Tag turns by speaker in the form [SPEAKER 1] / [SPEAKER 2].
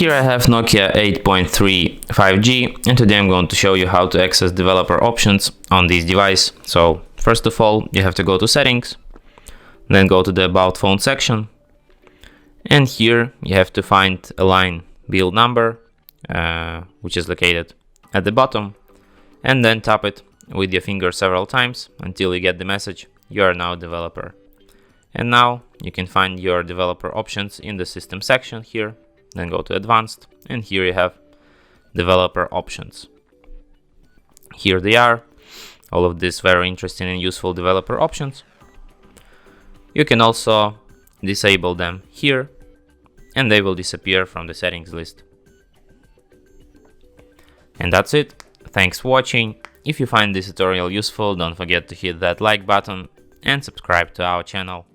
[SPEAKER 1] Here I have Nokia 8.3 5G, and today I'm going to show you how to access developer options on this device. So first of all, you have to go to settings, then go to the about phone section, and here you have to find a line build number, which is located at the bottom, and then tap it with your finger several times until you get the message, you are now a developer. And now you can find your developer options in the system section here. Then go to advanced, and here you have developer options. Here they are, all of these very interesting and useful developer options. You can also disable them here, and they will disappear from the settings list. And that's it. Thanks for watching. If you find this tutorial useful, don't forget to hit that like button and subscribe to our channel.